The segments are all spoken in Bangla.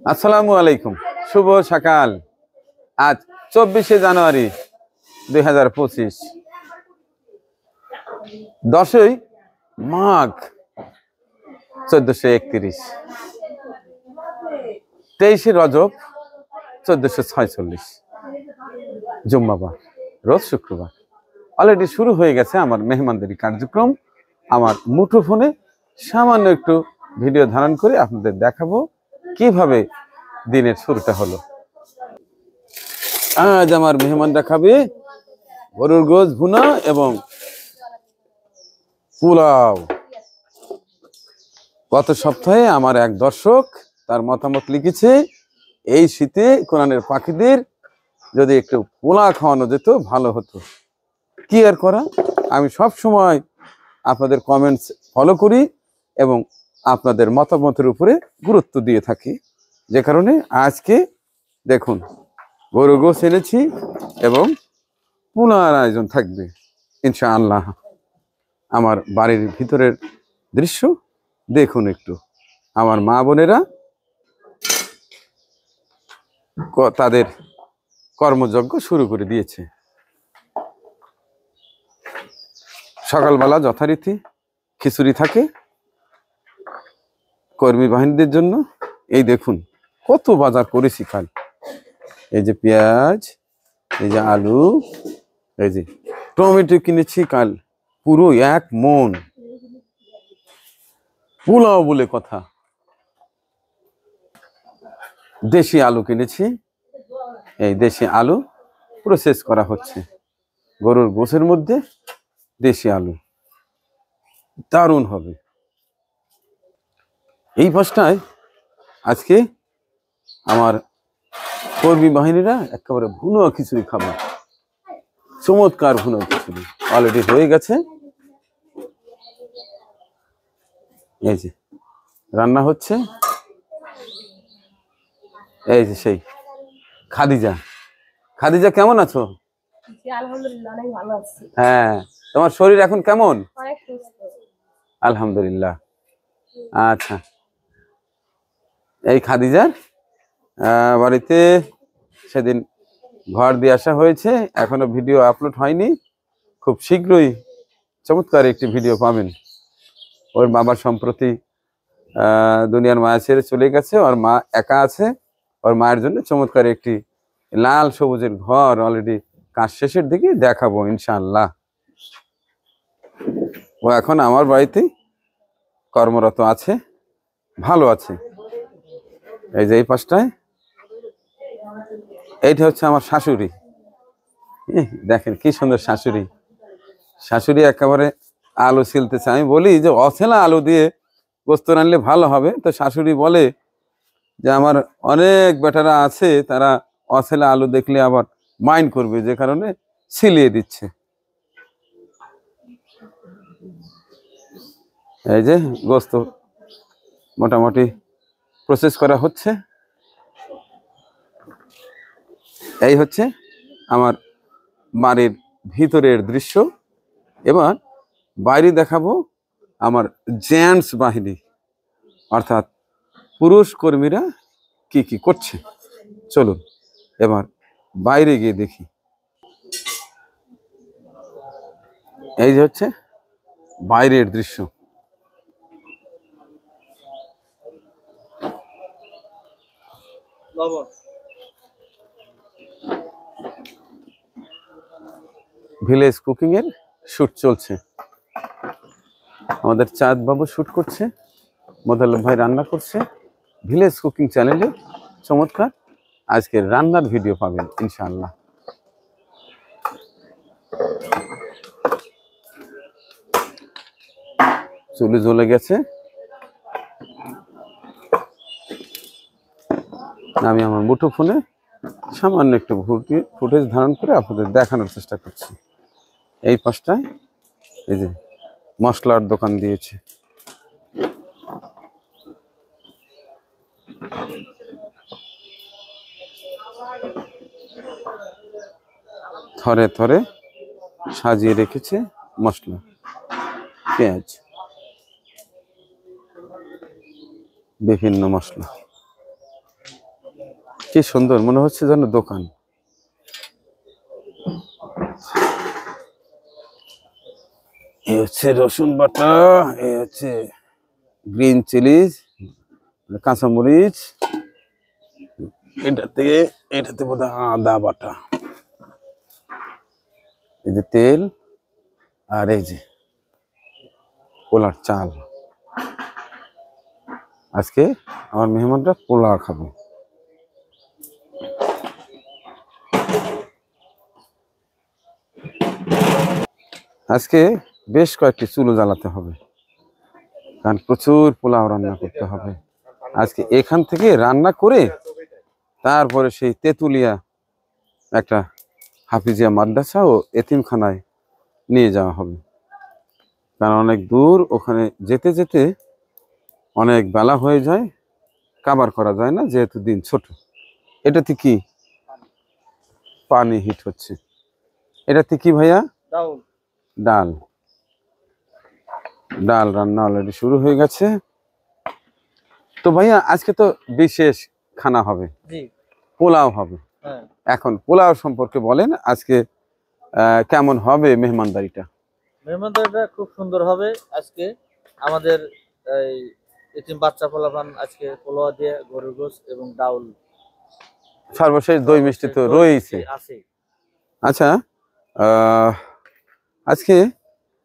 আসসালামু আলাইকুম, শুভ সকাল। আজ 24শে জানুয়ারি 2025, 10ই মাঘ 1431, 23শে রজব 1446, জুম্মাবার, রোজ শুক্রবার। অলরেডি শুরু হয়ে গেছে আমার মেহমানদারি কার্যক্রম। আমার মুঠোফোনে সামান্য একটু ভিডিও ধারণ করে আপনাদের দেখাবো কিভাবে দিনের শুরুটা হলো। আজ আমার মেহমানরা খাবে গরুর গোশ ভুনা এবং পোলাও। গত সপ্তাহে আমার এক দর্শক তার মতামত লিখেছে, এই শীতে কোরআনের পাখিদের যদি একটু পোলা খাওয়ানো যেত ভালো হতো। কি আর করা, আমি সব সময় আপনাদের কমেন্টস ফলো করি এবং আপনাদের মতামতের উপরে গুরুত্ব দিয়ে থাকি, যে কারণে আজকে দেখুন গরুর গোশ এনেছি এবং পোলার আয়োজন থাকবে ইনশাআল্লাহ। আমার বাড়ির ভিতরের দৃশ্য দেখুন একটু। আমার মা বোনেরা তাদের কর্মযজ্ঞ শুরু করে দিয়েছে। সকালবেলা যথারীতি খিচুড়ি থাকে কর্মী বাহিনীদের জন্য। এই দেখুন কত বাজার করেছি কাল। এই যে পেঁয়াজ, এই যে আলু, এই যে টমেটো কিনেছি কাল পুরো 1 মন। পোলাও বলে কথা, দেশি আলু কিনেছি। এই দেশি আলু প্রসেস করা হচ্ছে গরুর গোশের মধ্যে। দেশি আলু দারুণ হবে। এই পাশটায় আজকে আমার কর্মী বাহিনীরা একেবারে ভুনো খিচুড়ি খাবে। চমৎকার ভুনো খিচুড়ি অলরেডি হয়ে গেছে। এই যে রান্না হচ্ছে। এই যে সেই খাদিজা। খাদিজা কেমন আছো? আলহামদুলিল্লাহ অনেক ভালো আছি। হ্যাঁ, তোমার শরীর এখন কেমন? অনেক সুস্থ। আলহামদুলিল্লাহ। আচ্ছা, এই খাদিজার বাড়িতে সেদিন ঘর দিয়ে আসা হয়েছে, এখনো ভিডিও আপলোড হয়নি। খুব শীঘ্রই চমৎকার একটি ভিডিও পাবেন। ওর বাবা সম্প্রতি দুনিয়ার মায়া ছেড়ে চলে গেছে, ওর মা একা আছে। ওর মায়ের জন্য চমৎকার একটি লাল সবুজের ঘর অলরেডি কাজ শেষের দিকে দেখাবো ইনশাআল্লাহ। ও এখন আমার বাড়িতেই কর্মরত আছে, ভালো আছে। এই যে এই পাশটায় এইটা হচ্ছে আমার শাশুড়ি। দেখেন কি সুন্দর শাশুড়ি। শাশুড়ি একেবারে আলু ছিলতেছে। আমি বলি যে অছেলা আলু দিয়ে গোস্ত রানলে ভালো হবে, তো শাশুড়ি বলে যে আমার অনেক বেটারা আছে, তারা অছেলা আলু দেখলে আবার মাইন্ড করবে, যে কারণে ছিলিয়ে দিচ্ছে। এই যে গোস্ত মোটামুটি প্রসেস করা হচ্ছে। এই হচ্ছে আমার বাড়ির ভিতরের দৃশ্য। এবার বাইরে দেখাবো আমার জেন্টস বাহিনী, অর্থাৎ পুরুষ কর্মীরা কি কি করছে। চলুন এবার বাইরে গিয়ে দেখি। এই যে হচ্ছে বাইরের দৃশ্য। ভিলেজ কুকিং এর শুট চলছে। আমাদের চাঁদ বাবু শুট করছে, মোদাল্লেম ভাই রান্না করছে। ভিলেজ কুকিং চ্যানেলে চমৎকার আজকের রান্নার ভিডিও পাবেন ইনশাআল্লাহ। চুলে জ্বলে গেছে। আমি আমার মুঠো ফোনে সামান্য একটু ফুটেজ ধারণ করে আপনাদের দেখানোর চেষ্টা করছি। এই পাশটায় এই যে মশলার দোকান দিয়েছে। থরে থরে সাজিয়ে রেখেছে মশলা, পেঁয়াজ, বিভিন্ন মশলা। কি সুন্দর, মনে হচ্ছে যেন দোকান। এই হচ্ছে রসুন বাটা, এই হচ্ছে গ্রিন চিলিজ, কাঁচামরিচ, এটাতে বোধ হয় আদা বাটা, এই যে তেল, আর এই যে পোলার চাল। আজকে আমার মেহমানরা পোলাও খাবে। আজকে বেশ কয়েকটি চুলো জ্বালাতে হবে, কারণ প্রচুর পোলাও রান্না করতে হবে। আজকে এখান থেকে রান্না করে তারপরে সেই তেঁতুলিয়া একটা হাফিজিয়া মাদ্রাসা ও এতিমখানায় নিয়ে যাওয়া হবে, কারণ অনেক দূর, ওখানে যেতে যেতে অনেক বেলা হয়ে যায়, কাবার করা যায় না যেহেতু দিন ছোট। এটাতে কি পানি হিট হচ্ছে? এটাতে কি ভাইয়া? ডাল। ডাল রান্না অলরেডি শুরু হয়ে গেছে। তো ভাইয়া আজকে তো বিশেষ খানা হবে, পোলাও হবে। এখন পোলাও সম্পর্কে বলেন, আজকে কেমন হবে মেহমানদারিটা? মেহমানদারিটা খুব সুন্দর হবে আজকে। আমাদের এই এতিম বাচ্চা পোলাপান আজকে পোলাও দিয়ে গরুর গোশত এবং ডাউল, সর্বশেষ দই মিষ্টি তো রয়েছে। আচ্ছা, আজকে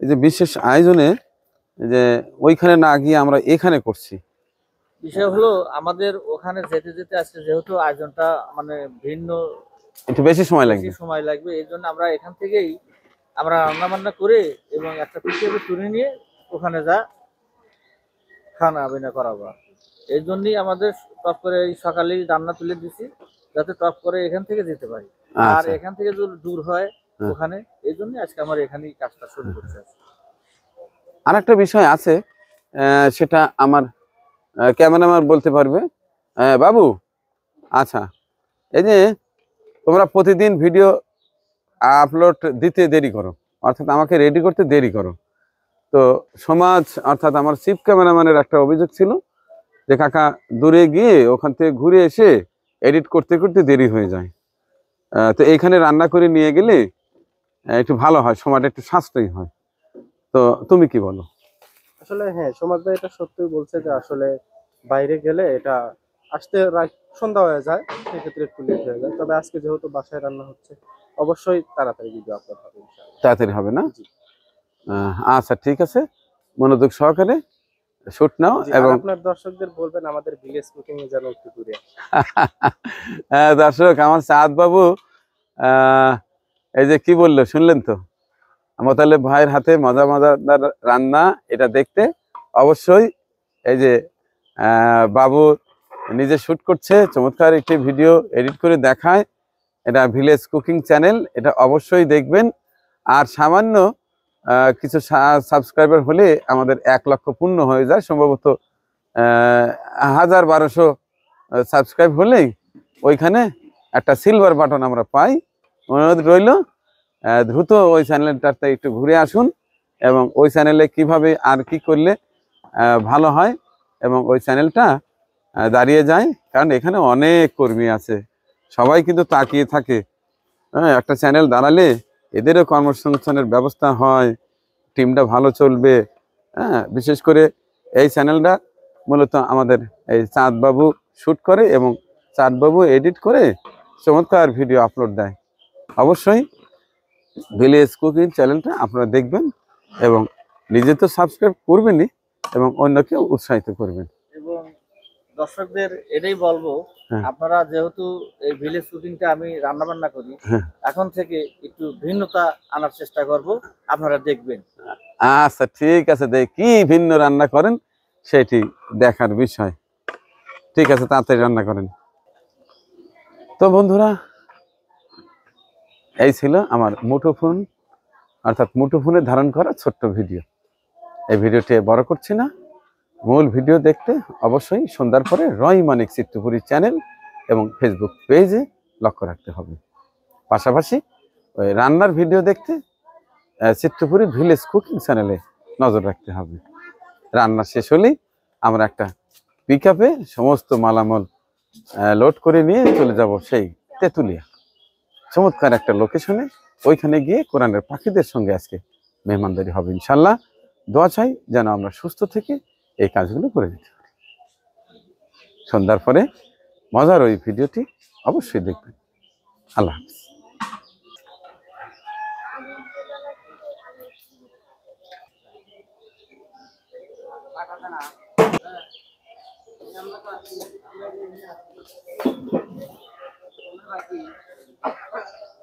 এই যে বিশেষ আয়োজনে যে ওইখানে না গিয়ে আমরা এখানে করছি, বিষয় হলো আমাদের ওখানে যেতে যেতে আজকে যেহেতু আয়োজনটা মানে ভিন্ন, একটু বেশি সময় লাগবে, এই জন্য আমরা এখান থেকেই আমরা রান্না বান্না করে এবং একটা পিঠে তুলে নিয়ে ওখানে যা খানা বিনা করাবো। এই জন্যই আমাদের টপ করে সকালেই রান্না তুলে দিছি, যাতে টপ করে এখান থেকে যেতে পারি। আর এখান থেকে যদি দূর হয় ওখানে, এই জন্য আজকে আমার এখানেই কাজটা শুরু করতে আছে। আর একটা বিষয় আছে, সেটা আমার ক্যামেরাম্যান বলতে পারবে। বাবু, আচ্ছা, এই যে তোমরা প্রতিদিন ভিডিও আপলোড দিতে দেরি করো, অর্থাৎ আমাকে রেডি করতে দেরি করো, তো সমাজ অর্থাৎ আমার চিফ ক্যামেরাম্যানের একটা অভিযোগ ছিল যে কাকা দূরে গিয়ে ওখান থেকে ঘুরে এসে এডিট করতে করতে দেরি হয়ে যায়। তো এইখানে রান্না করে নিয়ে গেলে একটু ভালো হয়, সময়টা একটু সাশ্রয়ী হয়। তো তুমি কি বলো? আসলে হ্যাঁ, সমাজ ভাই এটা সত্যিই বলছে যে আসলে বাইরে গেলে এটা আসতে সন্ধ্যা হয়ে যায়, সেক্ষেত্রে একটু লেট হয়ে যায়। তবে আজকে যেহেতু বাসায় রান্না হচ্ছে, অবশ্যই তাড়াতাড়ি ভিডিও আপলোড হবে ইনশাআল্লাহ। তাড়াতাড়ি হবে না? আচ্ছা, ঠিক আছে, মনোযোগ সহকারে শুট নাও। এবং আপনার দর্শকদের বলবেন আমাদের ভিলেজ কুকিং এ যেন একটু ঘুরে দর্শক, আমার সাদ বাবু এই যে কি বললো শুনলেন তো, মোতালেব ভাইয়ের হাতে মজাদার রান্না, এটা দেখতে অবশ্যই এই যে বাবু নিজে শুট করছে, চমৎকার একটি ভিডিও এডিট করে দেখায়, এটা ভিলেজ কুকিং চ্যানেল, এটা অবশ্যই দেখবেন। আর সামান্য কিছু সাবস্ক্রাইবার হলে আমাদের 1 লক্ষ পূর্ণ হয়ে যায়, সম্ভবত 1200 সাবস্ক্রাইব হলেই ওইখানে একটা সিলভার বাটন আমরা পাই। অনুরোধ রইল, দ্রুত ওই চ্যানেলটাতে একটু ঘুরে আসুন, এবং ওই চ্যানেলে কিভাবে আর কি করলে ভালো হয় এবং ওই চ্যানেলটা দাঁড়িয়ে যায়, কারণ এখানে অনেক কর্মী আছে, সবাই কিন্তু তাকিয়ে থাকে। হ্যাঁ, একটা চ্যানেল দাঁড়ালে এদেরও কর্মসংস্থানের ব্যবস্থা হয়, টিমটা ভালো চলবে। হ্যাঁ, বিশেষ করে এই চ্যানেলটা মূলত আমাদের এই চাঁদবাবু শ্যুট করে এবং চাঁদবাবু এডিট করে চমৎকার ভিডিও আপলোড দেয়। অবশ্যই ভিলেজ কুকিং চ্যানেলটা আপনারা দেখবেন এবং নিজে তো সাবস্ক্রাইব করবেনই এবং অন্যকেও উৎসাহিত করবেন। এবং দর্শকদের এটাই বলবো, আপনারা যেহেতু এই ভিলেজ কুকিংটা আমি রান্না বান্না করি, এখন থেকে একটু ভিন্নতা আনার চেষ্টা করব, আপনারা দেখবেন। আচ্ছা, ঠিক আছে, দেখ কি ভিন্ন রান্না করেন সেটি দেখার বিষয়। ঠিক আছে, তাড়াতাড়ি রান্না করেন। তো বন্ধুরা, এই ছিল আমার মুঠোফোন অর্থাৎ মুঠোফোনে ধারণ করা ছোট্ট ভিডিও। এই ভিডিওটি বড় করছি না, মূল ভিডিও দেখতে অবশ্যই সন্ধ্যার পরে রয় মানিক চিত্তপুরী চ্যানেল এবং ফেসবুক পেজে লক্ষ্য রাখতে হবে। পাশাপাশি ওই রান্নার ভিডিও দেখতে চিত্তপুরী ভিলেজ কুকিং চ্যানেলে নজর রাখতে হবে। রান্না শেষ হলেই আমরা একটা পিকআপে সমস্ত মালামাল লোড করে নিয়ে চলে যাব সেই তেঁতুলিয়া, চমৎকার একটা লোকেশনে। ওইখানে গিয়ে কোরআনের পাখিদের সঙ্গে আজকে মেহমানদারি হবে ইনশাল্লাহ। দোয়া চাই যেন আমরা সুস্থ থেকে এই কাজগুলো করে দিতে পারি। সন্ধ্যার পরে মজার ওই ভিডিওটি অবশ্যই দেখবেন। আল্লাহ হাফিজ।